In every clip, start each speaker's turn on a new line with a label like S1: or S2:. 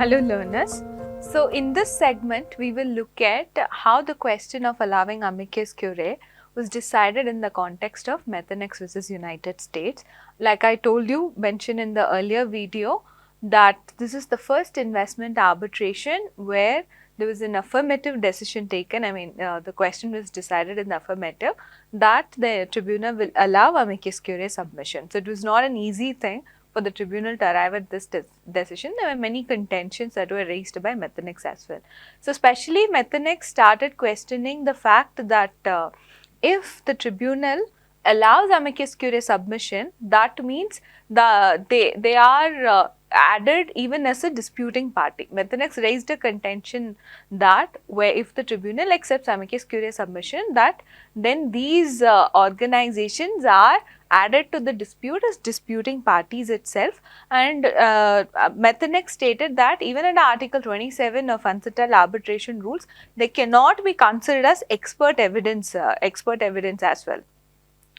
S1: Hello learners. So in this segment we will look at how the question of allowing amicus curiae was decided in the context of Methanex versus United States. Like I told you, mentioned in the earlier video, that this is the first investment arbitration where there was an affirmative decision taken. The question was decided in the affirmative that the tribunal will allow amicus curiae submission. So it was not an easy thing for the tribunal to arrive at this decision. There were many contentions that were raised by Methanex as well. So especially Methanex started questioning the fact that if the tribunal allows amicus curiae submission, that means they are added even as a disputing party. Methanex raised a contention that where if the tribunal accepts amicus curiae submission, that then these organizations are added to the dispute as disputing parties itself, and Methanex stated that even under Article 27 of UNCITRAL arbitration rules, they cannot be considered as expert evidence as well.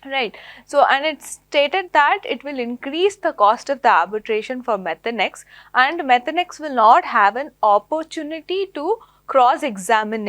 S1: Right. So, and it stated that it will increase the cost of the arbitration for Methanex, and Methanex will not have an opportunity to cross-examine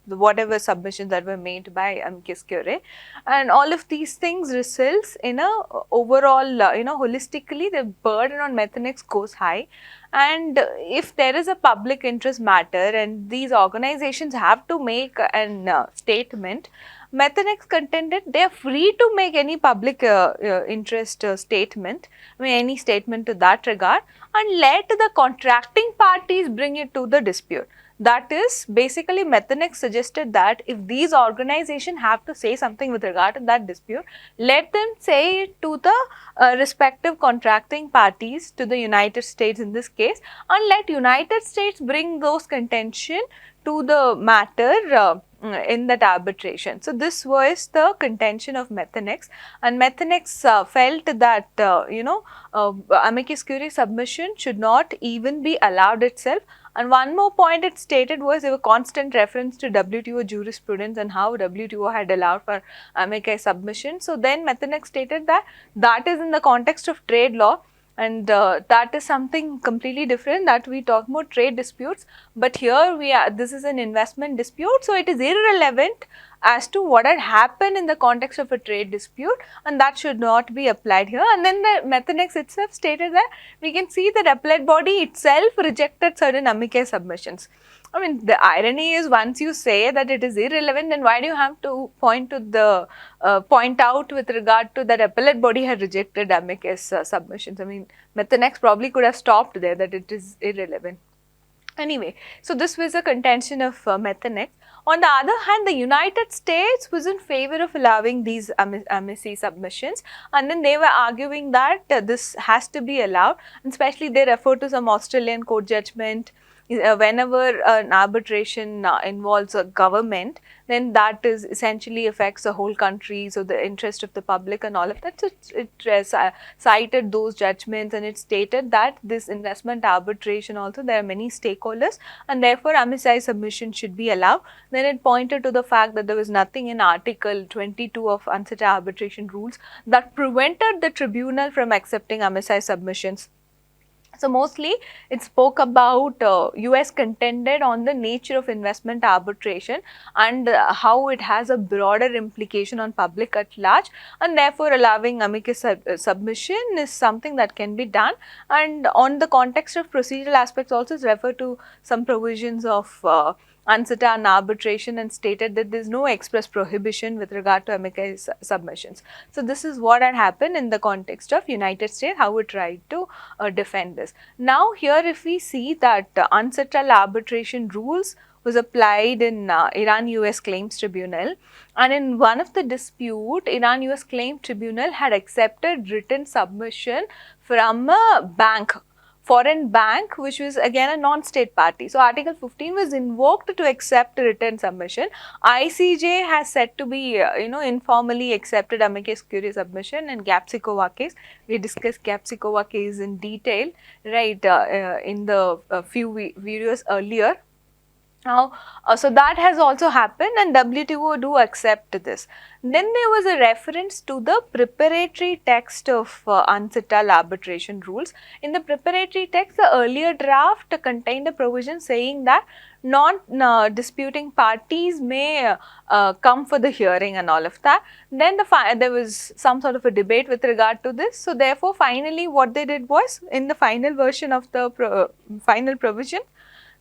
S1: whatever submissions that were made by amicus curiae, and all of these things results in a overall, holistically the burden on Methanex goes high. And if there is a public interest matter and these organizations have to make an statement, Methanex contended they are free to make any public interest statement, any statement to that regard, and let the contracting parties bring it to the dispute. That is, basically Methanex suggested that if these organizations have to say something with regard to that dispute, let them say it to the respective contracting parties, to the United States in this case, and let United States bring those contention to the matter in that arbitration. So this was the contention of Methanex, and Methanex felt that amicus curiae submission should not even be allowed itself. And one more point it stated was there were constant reference to WTO jurisprudence and how WTO had allowed for amicus submission. So then Methanex stated that that is in the context of trade law, and that is something completely different, that we talk about trade disputes, but here this is an investment dispute, so it is irrelevant as to what had happened in the context of a trade dispute, and that should not be applied here. And then the Methanex itself stated that we can see that appellate body itself rejected certain amicus submissions. I mean, the irony is, once you say that it is irrelevant, then why do you have to point out with regard to that appellate body had rejected amicus submissions? I mean, Methanex probably could have stopped there, that it is irrelevant. Anyway, so this was a contention of Methanex. On the other hand, the United States was in favor of allowing these amici submissions, and then they were arguing that this has to be allowed, and especially they refer to some Australian court judgment. Whenever an arbitration involves a government, then that is essentially affects the whole country, so the interest of the public and all of that. So it cited those judgments, and it stated that this investment arbitration also there are many stakeholders, and therefore amici submission should be allowed. Then it pointed to the fact that there was nothing in Article 22 of UNCITRAL arbitration rules that prevented the tribunal from accepting amici submissions. So mostly it spoke about US contended on the nature of investment arbitration and how it has a broader implication on public at large, and therefore allowing amicus submission is something that can be done. And on the context of procedural aspects also refer to some provisions of UNCITRAL and arbitration, and stated that there is no express prohibition with regard to amicus submissions. So this is what had happened in the context of United States, how it tried to defend this. Now here if we see that UNCITRAL arbitration rules was applied in Iran-US Claims Tribunal, and in one of the dispute, Iran-US Claims Tribunal had accepted written submission from a foreign bank, which was again a non-state party. So Article 15 was invoked to accept written submission. ICJ has said to be informally accepted amicus curiae submission in Gapsikova case. We discussed Gapsikova case in detail, right, in the few videos earlier. Now, so that has also happened, and WTO do accept this. Then there was a reference to the preparatory text of UNCITRAL arbitration rules. In the preparatory text, the earlier draft contained a provision saying that non-disputing parties may come for the hearing and all of that. Then there was some sort of a debate with regard to this. So therefore, finally what they did was, in the final version of the final provision,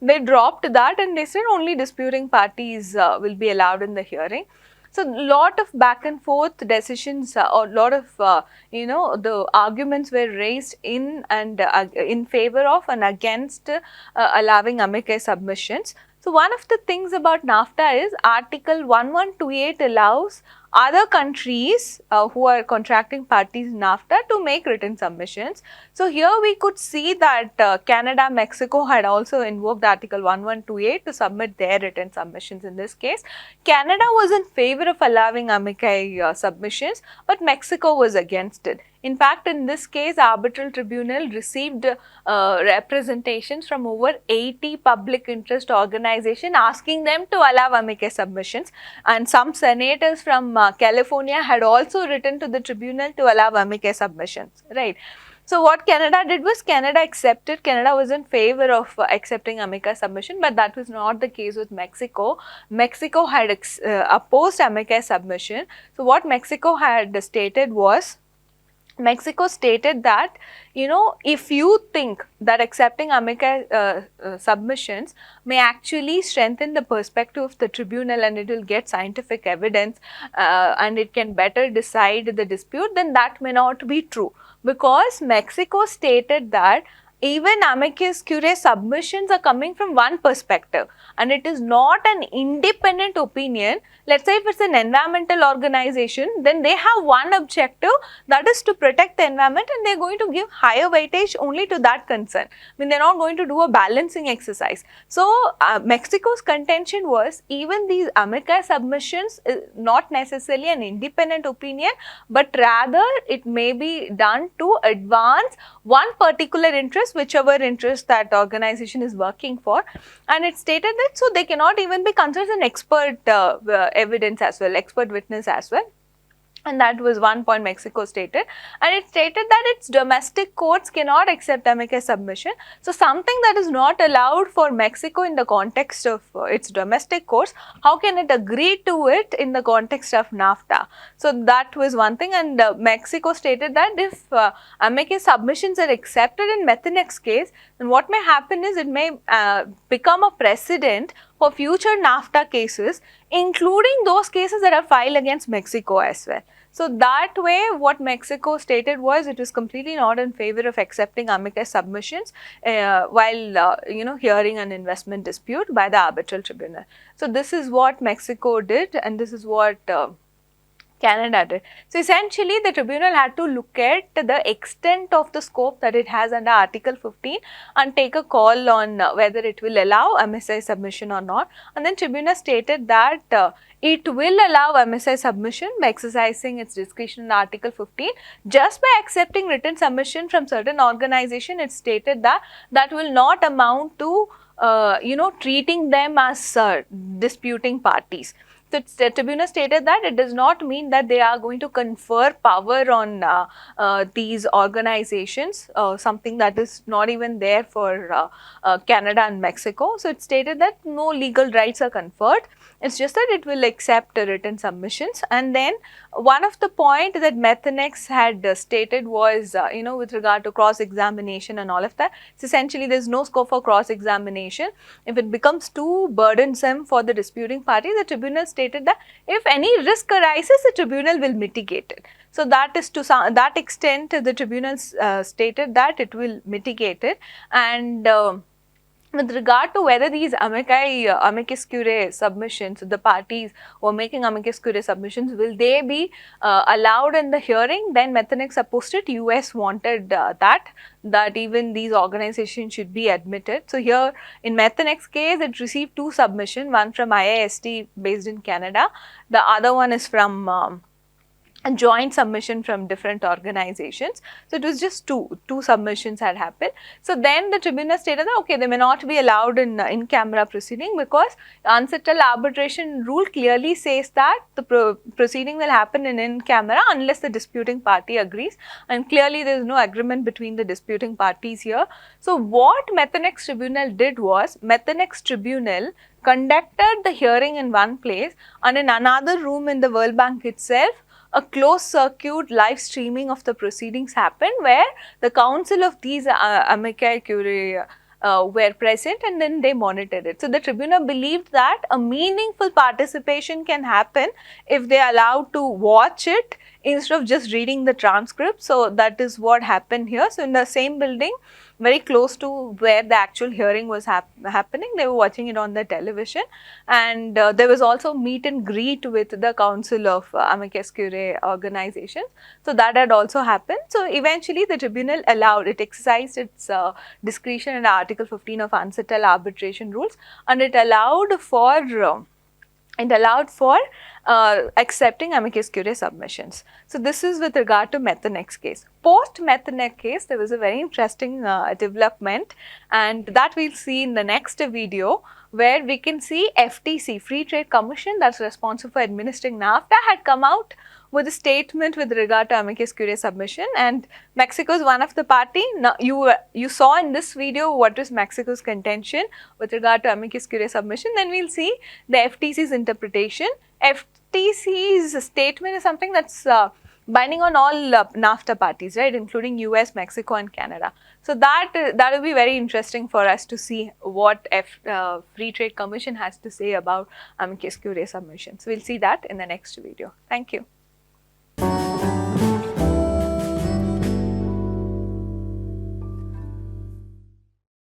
S1: they dropped that and they said only disputing parties will be allowed in the hearing. So, lot of back and forth decisions or lot of the arguments were raised in and in favor of and against allowing amicus submissions. So, one of the things about NAFTA is Article 1128 allows other countries who are contracting parties in NAFTA to make written submissions. So, here we could see that Canada, Mexico had also invoked Article 1128 to submit their written submissions in this case. Canada was in favor of allowing amici submissions, but Mexico was against it. In fact, in this case, Arbitral Tribunal received representations from over 80 public interest organizations asking them to allow amicus submissions, and some senators from California had also written to the tribunal to allow amicus submissions, right. So, what Canada did was Canada accepted, Canada was in favor of accepting amicus submission, but that was not the case with Mexico. Mexico had opposed amicus submission. So, what Mexico had stated was, Mexico stated that, if you think that accepting amicus submissions may actually strengthen the perspective of the tribunal and it will get scientific evidence and it can better decide the dispute, then that may not be true, because Mexico stated that even amicus curiae submissions are coming from one perspective and it is not an independent opinion. Let's say if it's an environmental organization, then they have one objective, that is to protect the environment, and they're going to give higher weightage only to that concern. I mean, they're not going to do a balancing exercise. So, Mexico's contention was, even these amicus submissions is not necessarily an independent opinion, but rather it may be done to advance one particular interest, whichever interest that organization is working for. And it stated that, so they cannot even be considered an expert evidence as well, expert witness as well. And that was one point Mexico stated, and it stated that its domestic courts cannot accept amicus submission. So, something that is not allowed for Mexico in the context of its domestic courts, how can it agree to it in the context of NAFTA? So, that was one thing, and Mexico stated that if amicus submissions are accepted in Methanex case, then what may happen is it may become a precedent for future NAFTA cases, including those cases that are filed against Mexico as well. So, that way what Mexico stated was, it was completely not in favor of accepting amicus submissions while hearing an investment dispute by the arbitral tribunal. So, this is what Mexico did, and this is what Canada did. So, essentially the tribunal had to look at the extent of the scope that it has under Article 15 and take a call on whether it will allow MSI submission or not, and then tribunal stated that it will allow MSI submission by exercising its discretion in Article 15. Just by accepting written submission from certain organization, it stated that that will not amount to treating them as disputing parties. So, the tribunal stated that it does not mean that they are going to confer power on these organizations, something that is not even there for Canada and Mexico. So, it stated that no legal rights are conferred, it's just that it will accept written submissions. And then one of the point that Methanex had stated was, with regard to cross-examination and all of that, so essentially there is no scope for cross-examination. If it becomes too burdensome for the disputing party, the tribunal stated that if any risk arises, the tribunal will mitigate it. So, that is to that extent the tribunal stated that it will mitigate it. And with regard to whether these amicus curiae submissions, the parties who are making amicus curiae submissions, will they be allowed in the hearing, then Methanex opposed it. US wanted that even these organizations should be admitted. So, here in Methanex case, it received two submissions, one from IIST based in Canada, the other one is from a joint submission from different organizations. So it was just two submissions had happened. So then the tribunal stated that okay, they may not be allowed in camera proceeding because unsettled arbitration rule clearly says that the proceeding will happen in camera unless the disputing party agrees, and clearly there is no agreement between the disputing parties here. So what Methanex tribunal did was, Methanex tribunal conducted the hearing in one place, and in another room in the World Bank itself a closed circuit live streaming of the proceedings happened, where the counsel of these amici curiae were present, and then they monitored it. So the tribunal believed that a meaningful participation can happen if they are allowed to watch it instead of just reading the transcript. So that is what happened here. So in the same building, very close to where the actual hearing was happening, they were watching it on the television, and there was also meet and greet with the council of amicus curiae organizations. So that had also happened. So eventually the tribunal allowed, it exercised its discretion in Article 15 of unsettled arbitration rules, and it allowed for accepting amicus curiae submissions. So this is with regard to Methanex case. Post Methanex case, there was a very interesting development, and that we'll see in the next video, where we can see FTC, Free Trade Commission, that's responsible for administering NAFTA, had come out with a statement with regard to amicus curiae submission, and Mexico is one of the party. Now you saw in this video what is Mexico's contention with regard to amicus curiae submission. Then we'll see the FTC's interpretation. FTC's statement is something that's binding on all NAFTA parties, right, including US, Mexico and Canada. So that will be very interesting for us to see what Free Trade Commission has to say about amicus curiae submissions. We'll see that in the next video. Thank you.